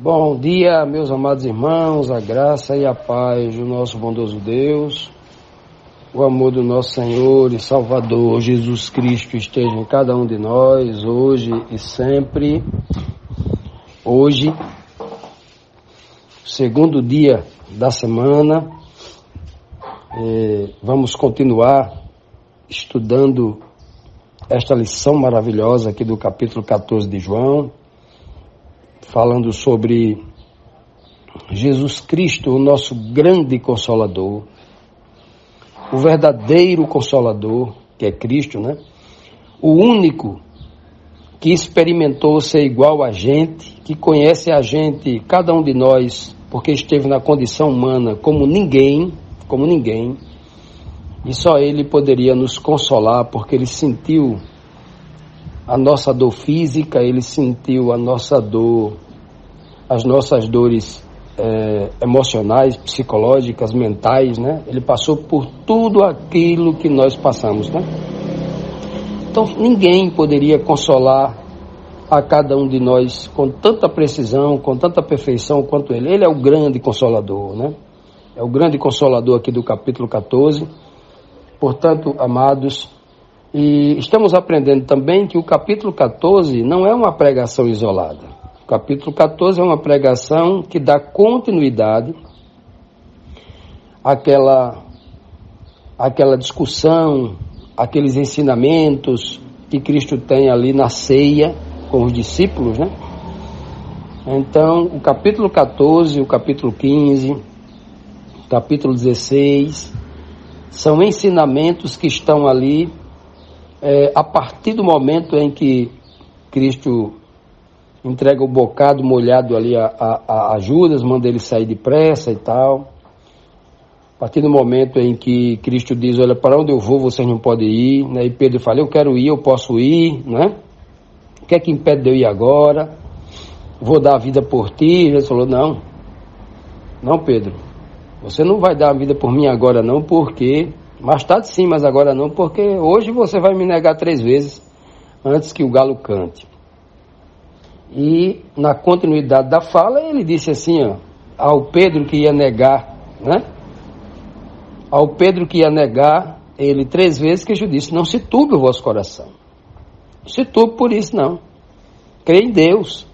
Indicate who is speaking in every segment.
Speaker 1: Bom dia, meus amados irmãos, a graça e a paz do nosso bondoso Deus, o amor do nosso Senhor e Salvador Jesus Cristo esteja em cada um de nós, hoje e sempre. Hoje, segundo dia da semana, vamos continuar estudando esta lição maravilhosa aqui do capítulo 14 de João, falando sobre Jesus Cristo, o nosso grande Consolador, o verdadeiro Consolador, que é Cristo, né? O único que experimentou ser igual a gente, que conhece a gente, cada um de nós, porque esteve na condição humana como ninguém, e só Ele poderia nos consolar, porque Ele sentiu a nossa dor física, Ele sentiu a nossa dor, as nossas dores emocionais, psicológicas, mentais, né? Ele passou por tudo aquilo que nós passamos, né? Então ninguém poderia consolar a cada um de nós com tanta precisão, com tanta perfeição quanto Ele. Ele é o grande Consolador, né? É o grande Consolador aqui do capítulo 14. Portanto, amados, e estamos aprendendo também que o capítulo 14 não é uma pregação isolada. O capítulo 14 é uma pregação que dá continuidade àquela discussão, aqueles ensinamentos que Cristo tem ali na ceia com os discípulos, né? Então, o capítulo 14, o capítulo 15, o capítulo 16, são ensinamentos que estão ali a partir do momento em que Cristo entrega o bocado molhado ali a Judas, manda ele sair depressa e tal. A partir do momento em que Cristo diz, olha, para onde eu vou, vocês não podem ir, né? E Pedro fala, eu quero ir, eu posso ir, né? O que é que impede de eu ir agora? Vou dar a vida por ti. Ele falou, não, Pedro, você não vai dar a vida por mim agora não, porque, mais tarde sim, mas agora não, porque hoje você vai me negar 3 vezes antes que o galo cante. E na continuidade da fala, ele disse assim, ó, ao Pedro que ia negar, né? Ao Pedro que ia negar, ele 3 vezes que Jesus disse, não se turbe o vosso coração. Não se turbe por isso, não. Crê em Deus.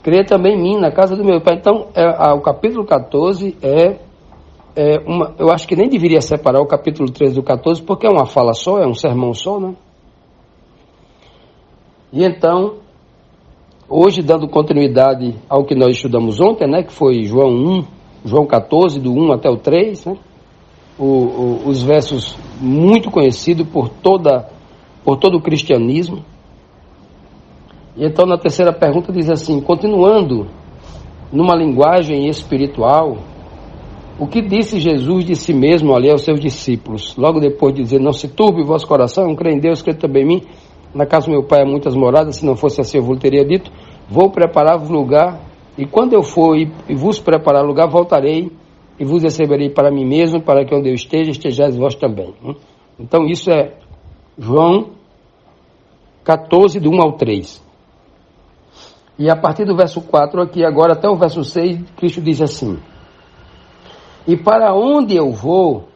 Speaker 1: Crê também em mim, na casa do meu pai. Então, o capítulo 14 eu acho que nem deveria separar o capítulo 13 do 14, porque é uma fala só, é um sermão só, né? E então, hoje, dando continuidade ao que nós estudamos ontem, né, que foi João 14, do 1 até o 3, né, os versos muito conhecidos por todo o cristianismo. E então, na terceira pergunta, diz assim, continuando numa linguagem espiritual, o que disse Jesus de si mesmo ali aos seus discípulos, logo depois de dizer, não se turbe o vosso coração, crê em Deus, crê também em mim, na casa do meu pai há muitas moradas, se não fosse assim eu vos teria dito, vou preparar-vos lugar, e quando eu for e vos preparar lugar, voltarei e vos receberei para mim mesmo, para que onde eu esteja, estejais vós também. Então isso é João 14, do 1 ao 3. E a partir do verso 4 aqui, agora até o verso 6, Cristo diz assim, e para onde eu vou,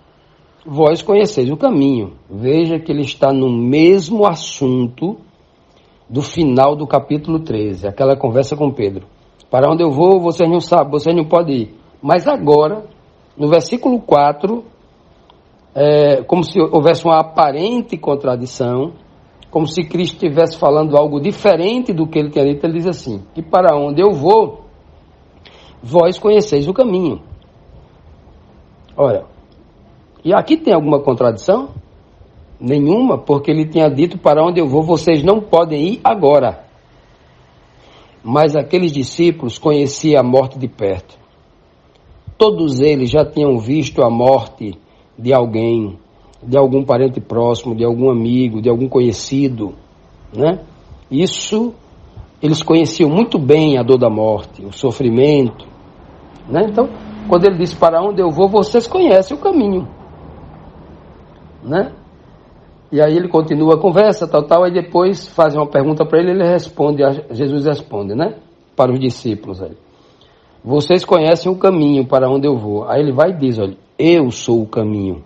Speaker 1: vós conheceis o caminho. Veja que ele está no mesmo assunto do final do capítulo 13, aquela conversa com Pedro. Para onde eu vou, vocês não sabem, vocês não podem ir. Mas agora, no versículo 4, como se houvesse uma aparente contradição, como se Cristo estivesse falando algo diferente do que ele tinha dito, ele diz assim, e para onde eu vou, vós conheceis o caminho. Olha, e aqui tem alguma contradição? Nenhuma, porque ele tinha dito, para onde eu vou, vocês não podem ir agora. Mas aqueles discípulos conheciam a morte de perto. Todos eles já tinham visto a morte de alguém, de algum parente próximo, de algum amigo, de algum conhecido, né? Isso, eles conheciam muito bem a dor da morte, o sofrimento, né? Então, quando ele disse, para onde eu vou, vocês conhecem o caminho, né? E aí ele continua a conversa, tal, aí depois faz uma pergunta para ele, ele responde, Jesus responde, né? para os discípulos. Aí. Vocês conhecem o caminho para onde eu vou. Aí ele vai e diz, olha, eu sou o caminho.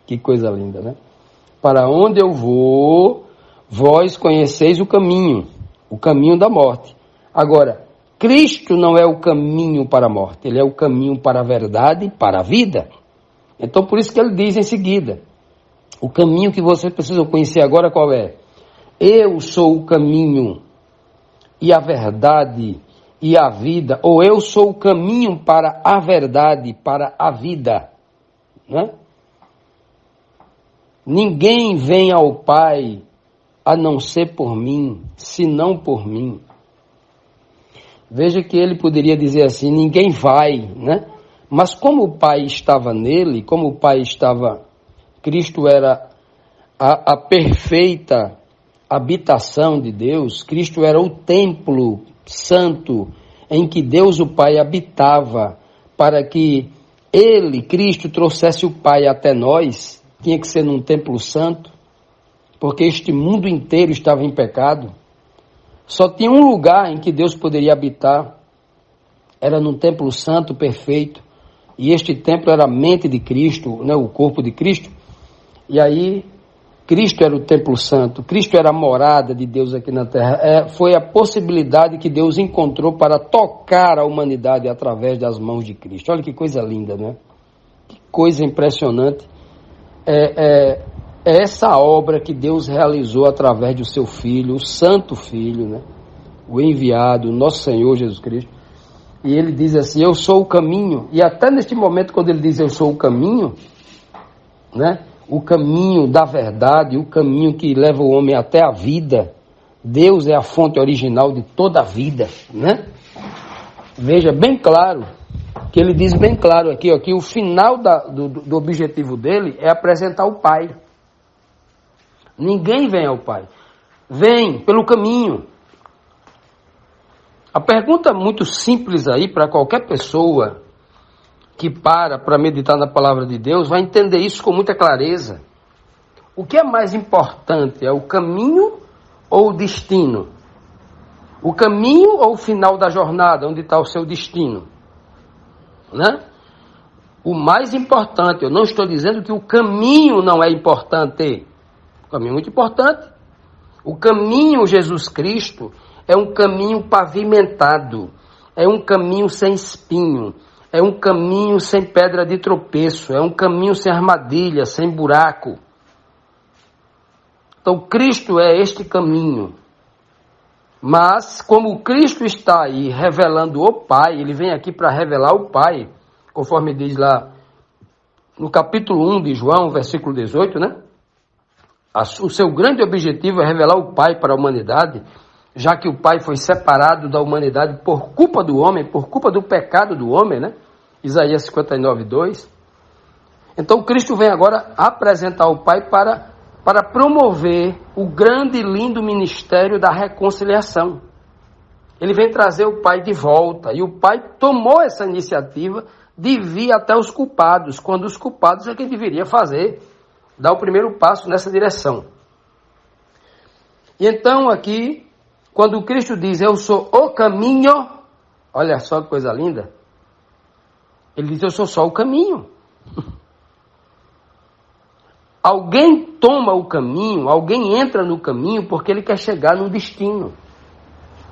Speaker 1: Que coisa linda, né? Para onde eu vou, vós conheceis o caminho da morte. Agora, Cristo não é o caminho para a morte, ele é o caminho para a verdade e para a vida. Então, por isso que ele diz em seguida, o caminho que vocês precisam conhecer agora qual é? Eu sou o caminho e a verdade e a vida, ou eu sou o caminho para a verdade, para a vida, né? Ninguém vem ao Pai a não ser por mim, senão por mim. Veja que ele poderia dizer assim, ninguém vai, né? Mas como o Pai estava nele, como o Pai estava, Cristo era a perfeita habitação de Deus, Cristo era o templo santo em que Deus o Pai habitava, para que ele, Cristo, trouxesse o Pai até nós, tinha que ser num templo santo, porque este mundo inteiro estava em pecado. Só tinha um lugar em que Deus poderia habitar, era num templo santo perfeito, e este templo era a mente de Cristo, né, o corpo de Cristo, e aí Cristo era o templo santo, Cristo era a morada de Deus aqui na terra, foi a possibilidade que Deus encontrou para tocar a humanidade através das mãos de Cristo. Olha que coisa linda, né? Que coisa impressionante. É essa obra que Deus realizou através do seu Filho, o Santo Filho, né? O enviado, o nosso Senhor Jesus Cristo. E ele diz assim, eu sou o caminho. E até neste momento, quando ele diz eu sou o caminho, né? O caminho da verdade, o caminho que leva o homem até a vida. Deus é a fonte original de toda a vida, né? Veja bem claro, que ele diz bem claro aqui, ó, que o final do objetivo dele é apresentar o Pai. Ninguém vem ao Pai. Vem pelo caminho. A pergunta muito simples aí para qualquer pessoa que para meditar na palavra de Deus vai entender isso com muita clareza. O que é mais importante? É o caminho ou o destino? O caminho ou o final da jornada, onde está o seu destino? Né? O mais importante, eu não estou dizendo que o caminho não é importante. O caminho é muito importante. O caminho Jesus Cristo é um caminho pavimentado, é um caminho sem espinho, é um caminho sem pedra de tropeço, é um caminho sem armadilha, sem buraco. Então Cristo é este caminho. Mas como Cristo está aí revelando o Pai, ele vem aqui para revelar o Pai, conforme diz lá no capítulo 1 de João, versículo 18, né? O seu grande objetivo é revelar o Pai para a humanidade, já que o Pai foi separado da humanidade por culpa do homem, por culpa do pecado do homem, né? Isaías 59, 2. Então Cristo vem agora apresentar o Pai para promover o grande e lindo ministério da reconciliação. Ele vem trazer o Pai de volta, e o Pai tomou essa iniciativa de vir até os culpados, quando os culpados é quem deveria fazer, dar o primeiro passo nessa direção. E então aqui, quando Cristo diz, eu sou o caminho, olha só que coisa linda, ele diz, eu sou só o caminho. Alguém toma o caminho, alguém entra no caminho porque ele quer chegar no destino.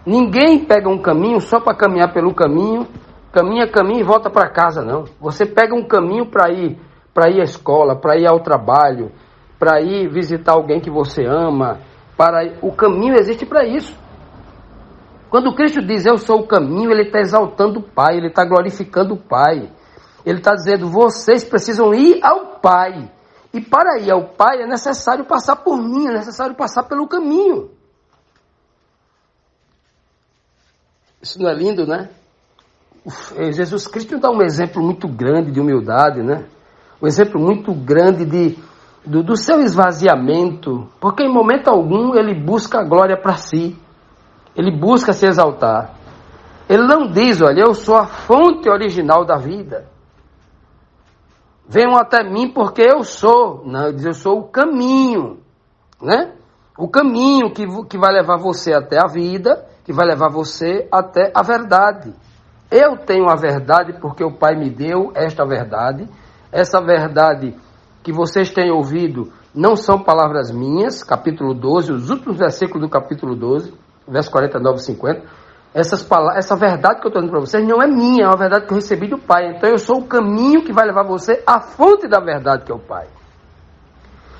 Speaker 1: Ninguém pega um caminho só para caminhar pelo caminho, caminha e volta para casa, não. Você pega um caminho para ir à escola, para ir ao trabalho, para ir visitar alguém que você ama. O caminho existe para isso. Quando Cristo diz, eu sou o caminho, ele está exaltando o Pai, ele está glorificando o Pai. Ele está dizendo, vocês precisam ir ao Pai. E para ir ao Pai é necessário passar por mim, é necessário passar pelo caminho. Isso não é lindo, né? Jesus Cristo dá um exemplo muito grande de humildade, né? Um exemplo muito grande do seu esvaziamento, porque em momento algum ele busca a glória para si. Ele busca se exaltar. Ele não diz, olha, eu sou a fonte original da vida. Venham até mim porque eu sou. Não, ele diz, eu sou o caminho, né? O caminho que vai levar você até a vida que vai levar você até a verdade. Eu tenho a verdade porque o Pai me deu esta verdade. Essa verdade que vocês têm ouvido não são palavras minhas, capítulo 12, os últimos versículos do capítulo 12, verso 49 e 50. Essa verdade que eu estou dando para vocês não é minha, é uma verdade que eu recebi do Pai. Então eu sou o caminho que vai levar você à fonte da verdade, que é o Pai.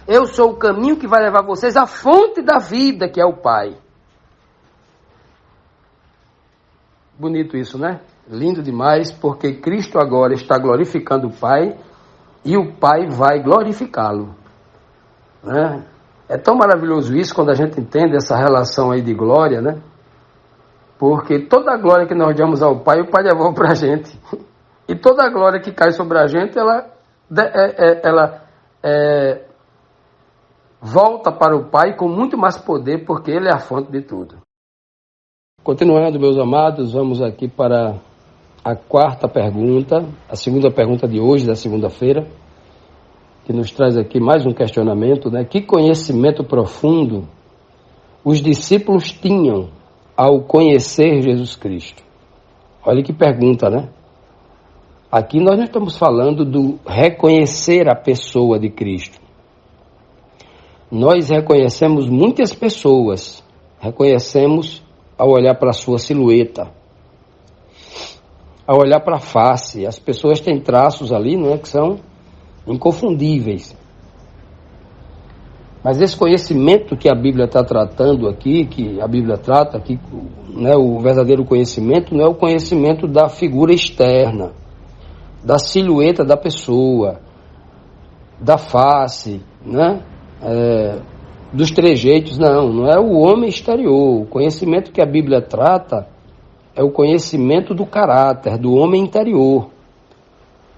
Speaker 1: Eu sou o caminho que vai levar vocês à fonte da vida, que é o Pai. Bonito isso, né? Lindo demais, porque Cristo agora está glorificando o Pai e o Pai vai glorificá-lo, né? É tão maravilhoso isso quando a gente entende essa relação aí de glória, né? Porque toda a glória que nós damos ao Pai, o Pai levou para a gente. E toda a glória que cai sobre a gente, ela volta para o Pai com muito mais poder, porque Ele é a fonte de tudo. Continuando, meus amados, vamos aqui para a quarta pergunta, a segunda pergunta de hoje, da segunda-feira, que nos traz aqui mais um questionamento, né? Que conhecimento profundo os discípulos tinham ao conhecer Jesus Cristo? Olha que pergunta, né? Aqui nós não estamos falando do reconhecer a pessoa de Cristo. Nós reconhecemos muitas pessoas, reconhecemos ao olhar para a sua silhueta, ao olhar para a face. As pessoas têm traços ali, não é, que são inconfundíveis. Mas esse conhecimento que a Bíblia está tratando aqui, que a Bíblia trata aqui, né, o verdadeiro conhecimento não é o conhecimento da figura externa, da silhueta da pessoa, da face, né, dos trejeitos, não é o homem exterior. O conhecimento que a Bíblia trata é o conhecimento do caráter, do homem interior.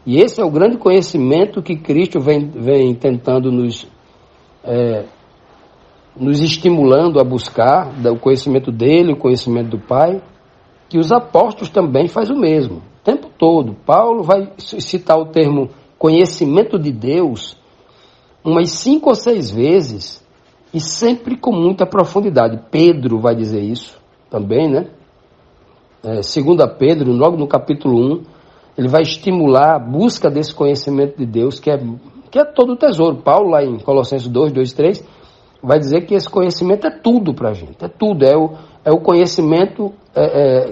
Speaker 1: E esse é o grande conhecimento que Cristo vem tentando nos estimulando a buscar, o conhecimento dele, o conhecimento do Pai, que os apóstolos também fazem o mesmo, o tempo todo. Paulo vai citar o termo conhecimento de Deus umas 5 ou 6 vezes, e sempre com muita profundidade. Pedro vai dizer isso também, né? 2 Pedro, logo no capítulo 1, ele vai estimular a busca desse conhecimento de Deus, que é todo o tesouro. Paulo, lá em Colossenses 2, 2, 3, vai dizer que esse conhecimento é tudo para a gente, é tudo, é o conhecimento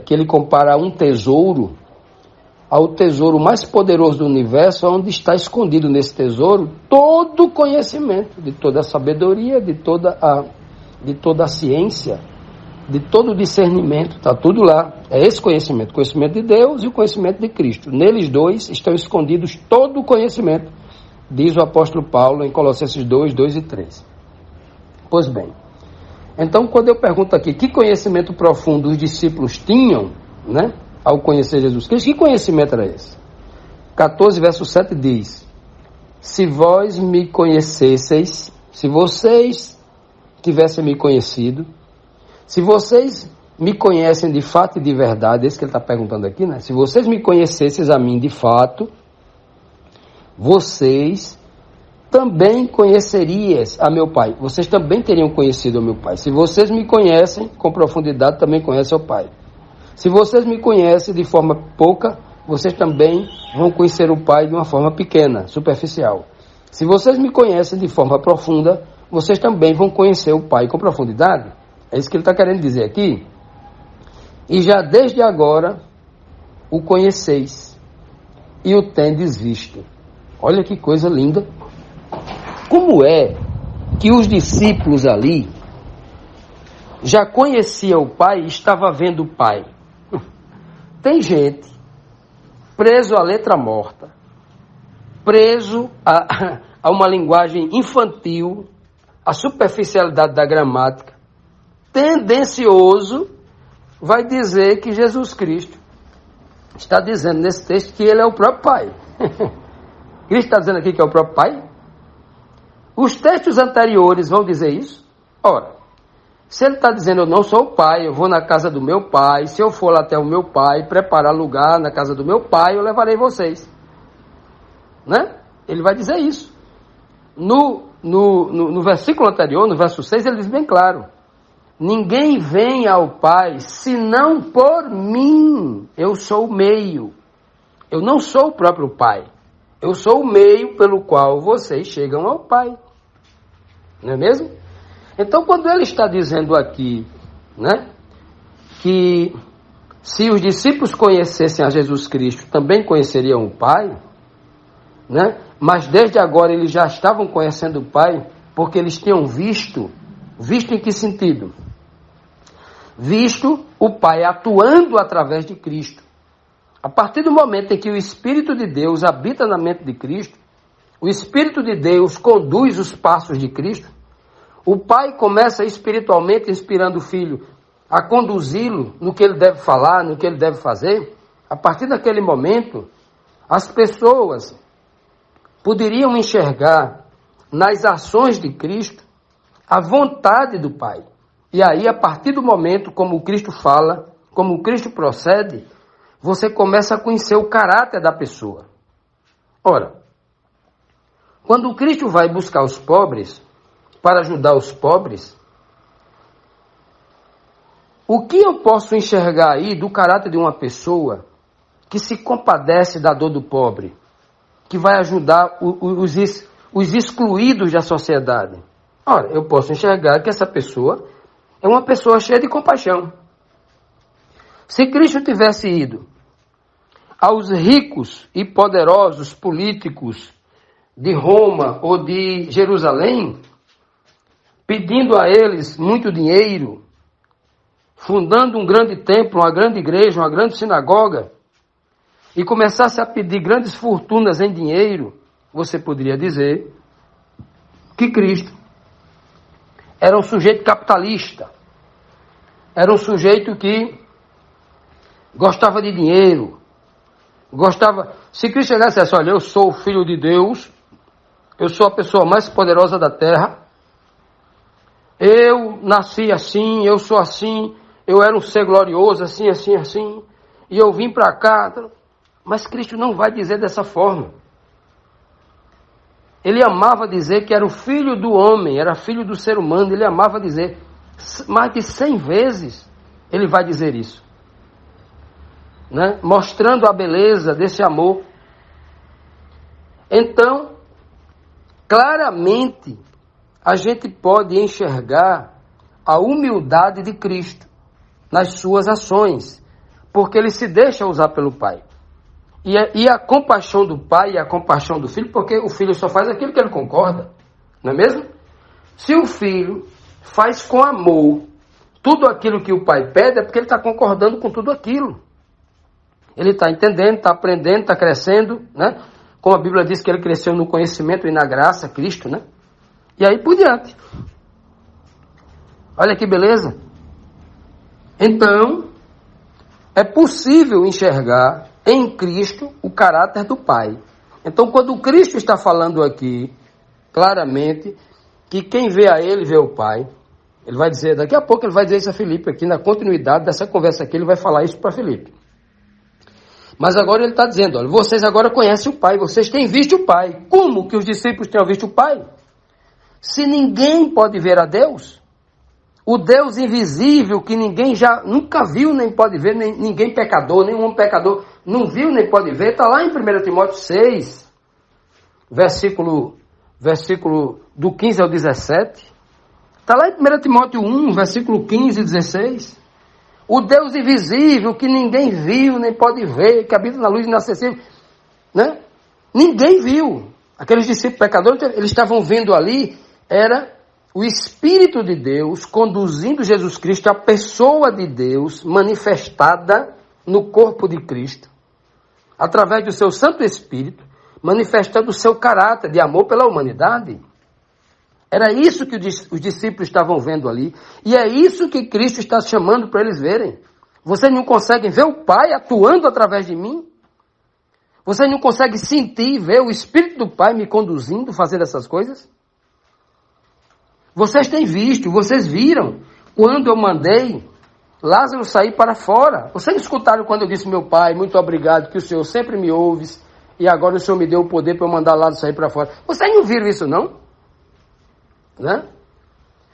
Speaker 1: que ele compara a um tesouro, ao tesouro mais poderoso do universo, onde está escondido nesse tesouro todo o conhecimento, de toda a sabedoria, de toda a ciência, de todo o discernimento, está tudo lá. É esse conhecimento, o conhecimento de Deus e o conhecimento de Cristo. Neles dois estão escondidos todo o conhecimento, diz o apóstolo Paulo em Colossenses 2, 2 e 3. Pois bem, então quando eu pergunto aqui, que conhecimento profundo os discípulos tinham, né, ao conhecer Jesus Cristo, que conhecimento era esse? 14, verso 7 diz: se vós me conhecesseis, se vocês tivessem me conhecido, se vocês me conhecem de fato e de verdade, esse que ele está perguntando aqui, né? Se vocês me conhecessem a mim de fato, vocês também conhecerias a meu Pai. Vocês também teriam conhecido a meu Pai. Se vocês me conhecem com profundidade, também conhecem o Pai. Se vocês me conhecem de forma pouca, vocês também vão conhecer o Pai de uma forma pequena, superficial. Se vocês me conhecem de forma profunda, vocês também vão conhecer o Pai com profundidade. É isso que ele está querendo dizer aqui. E já desde agora o conheceis e o tendes visto. Olha que coisa linda. Como é que os discípulos ali já conheciam o Pai e estavam vendo o Pai? Tem gente preso à letra morta, preso a uma linguagem infantil, à superficialidade da gramática, tendencioso, vai dizer que Jesus Cristo está dizendo nesse texto que ele é o próprio Pai. Cristo está dizendo aqui que é o próprio Pai? Os textos anteriores vão dizer isso? Ora, se ele está dizendo eu não sou o Pai, eu vou na casa do meu Pai, se eu for lá até o meu Pai, preparar lugar na casa do meu Pai, eu levarei vocês. Né? Ele vai dizer isso. No versículo anterior, no verso 6, ele diz bem claro: ninguém vem ao Pai senão por mim. Eu sou o meio. Eu não sou o próprio Pai. Eu sou o meio pelo qual vocês chegam ao Pai. Não é mesmo? Então, quando ele está dizendo aqui, né, que se os discípulos conhecessem a Jesus Cristo, também conheceriam o Pai, né? Mas desde agora eles já estavam conhecendo o Pai, porque eles tinham visto em que sentido? Visto o Pai atuando através de Cristo. A partir do momento em que o Espírito de Deus habita na mente de Cristo, o Espírito de Deus conduz os passos de Cristo, o Pai começa espiritualmente inspirando o Filho a conduzi-lo no que ele deve falar, no que ele deve fazer. A partir daquele momento, as pessoas poderiam enxergar nas ações de Cristo a vontade do Pai. E aí, a partir do momento, como Cristo fala, como Cristo procede, você começa a conhecer o caráter da pessoa. Ora, quando Cristo vai buscar os pobres, para ajudar os pobres, o que eu posso enxergar aí do caráter de uma pessoa que se compadece da dor do pobre, que vai ajudar os excluídos da sociedade? Ora, eu posso enxergar que essa pessoa é uma pessoa cheia de compaixão. Se Cristo tivesse ido aos ricos e poderosos políticos de Roma ou de Jerusalém, pedindo a eles muito dinheiro, fundando um grande templo, uma grande igreja, uma grande sinagoga, e começasse a pedir grandes fortunas em dinheiro, você poderia dizer que Cristo era um sujeito capitalista, era um sujeito que gostava de dinheiro, se Cristo chegasse e dissesse, olha, eu sou o Filho de Deus, eu sou a pessoa mais poderosa da terra, eu nasci assim, eu sou assim, eu era um ser glorioso, assim, assim, assim, e eu vim para cá. Mas Cristo não vai dizer dessa forma. Ele amava dizer que era o filho do homem, era filho do ser humano, ele amava dizer, mais de 100 vezes ele vai dizer isso, né? Mostrando a beleza desse amor. Então, claramente, a gente pode enxergar a humildade de Cristo nas suas ações, porque ele se deixa usar pelo Pai. E a compaixão do Pai e a compaixão do Filho, porque o Filho só faz aquilo que ele concorda, não é mesmo? Se o Filho faz com amor tudo aquilo que o Pai pede, é porque ele está concordando com tudo aquilo. Ele está entendendo, está aprendendo, está crescendo, né? Como a Bíblia diz que ele cresceu no conhecimento e na graça, Cristo, né? E aí por diante. Olha que beleza. Então, é possível enxergar em Cristo o caráter do Pai. Então, quando Cristo está falando aqui, claramente, que quem vê a ele, vê o Pai, ele vai dizer, daqui a pouco ele vai dizer isso a Filipe, aqui na continuidade dessa conversa aqui, ele vai falar isso para Filipe. Mas agora ele está dizendo, olha, vocês agora conhecem o Pai, vocês têm visto o Pai. Como que os discípulos tenham visto o Pai? Se ninguém pode ver a Deus, o Deus invisível que ninguém já nunca viu nem pode ver, ninguém pecador, nenhum pecador não viu nem pode ver, está lá em 1 Timóteo 6, versículo do 15 ao 17, está lá em 1 Timóteo 1, versículo 15 e 16, o Deus invisível que ninguém viu nem pode ver, que habita na luz inacessível, né? Ninguém viu. Aqueles discípulos pecadores, eles estavam vendo ali, era o Espírito de Deus conduzindo Jesus Cristo, a pessoa de Deus manifestada no corpo de Cristo, através do seu Santo Espírito, manifestando o seu caráter de amor pela humanidade. Era isso que os discípulos estavam vendo ali, e é isso que Cristo está chamando para eles verem. Vocês não conseguem ver o Pai atuando através de mim? Vocês não conseguem sentir, ver o Espírito do Pai me conduzindo, fazendo essas coisas? Vocês têm visto, vocês viram, quando eu mandei Lázaro sair para fora. Vocês escutaram quando eu disse, meu Pai, muito obrigado, que o Senhor sempre me ouve, e agora o Senhor me deu o poder para eu mandar Lázaro sair para fora. Vocês não viram isso, não? Né?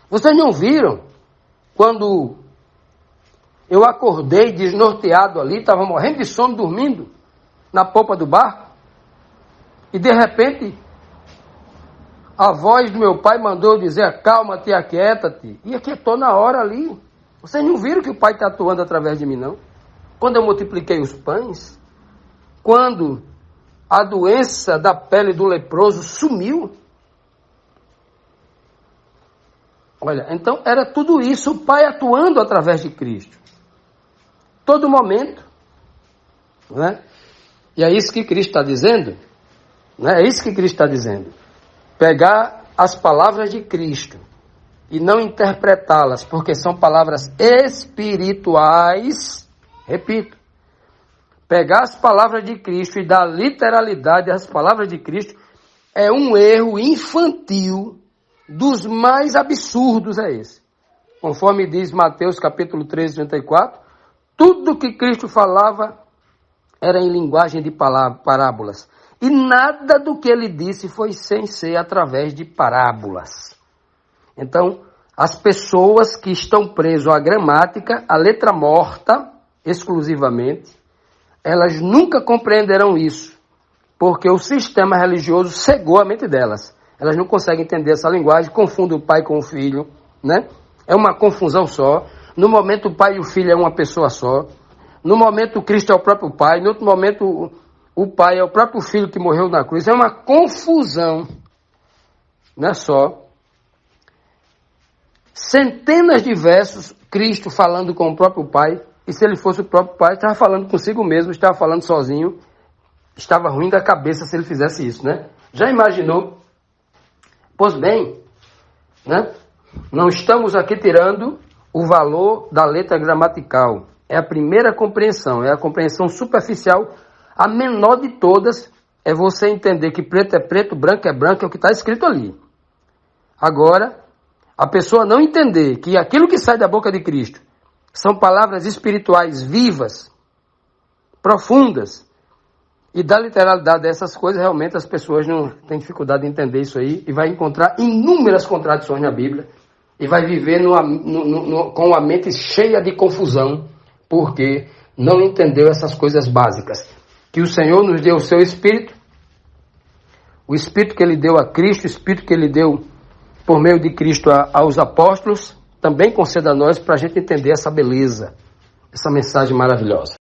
Speaker 1: Vocês não viram quando eu acordei desnorteado ali, estava morrendo de sono, dormindo na popa do barco, e de repente a voz do meu pai mandou eu dizer: acalma-te, aquieta-te. E aquietou na hora ali. Vocês não viram que o pai está atuando através de mim, não? Quando eu multipliquei os pães, quando a doença da pele do leproso sumiu. Olha, então era tudo isso, o pai atuando através de Cristo. Todo momento. Não é? E é isso que Cristo está dizendo. Não é? É isso que Cristo está dizendo. Pegar as palavras de Cristo e não interpretá-las, porque são palavras espirituais. Repito, pegar as palavras de Cristo e dar literalidade às palavras de Cristo é um erro infantil dos mais absurdos, é esse. Conforme diz Mateus capítulo 13, 34, tudo que Cristo falava era em linguagem de parábolas. E nada do que ele disse foi sem ser através de parábolas. Então, as pessoas que estão presas à gramática, à letra morta, exclusivamente, elas nunca compreenderão isso, porque o sistema religioso cegou a mente delas. Elas não conseguem entender essa linguagem, confundem o pai com o filho, né? É uma confusão só. No momento o pai e o filho é uma pessoa só. No momento o Cristo é o próprio pai, no outro momento o pai é o próprio filho que morreu na cruz. É uma confusão, não é só. Centenas de versos, Cristo falando com o próprio pai, e se ele fosse o próprio pai, estava falando consigo mesmo, estava falando sozinho, estava ruim da cabeça se ele fizesse isso, né? Já imaginou? Pois bem, né? Não estamos aqui tirando o valor da letra gramatical. É a primeira compreensão, é a compreensão superficial, a menor de todas, é você entender que preto é preto, branco é branco, é o que está escrito ali. Agora, a pessoa não entender que aquilo que sai da boca de Cristo são palavras espirituais vivas, profundas, e da literalidade dessas coisas, realmente as pessoas não têm dificuldade de entender isso aí, e vai encontrar inúmeras contradições na Bíblia, e vai viver com a mente cheia de confusão, porque não entendeu essas coisas básicas. Que o Senhor nos deu o seu Espírito, o Espírito que Ele deu a Cristo, o Espírito que Ele deu por meio de Cristo aos apóstolos, também conceda a nós para a gente entender essa beleza, essa mensagem maravilhosa.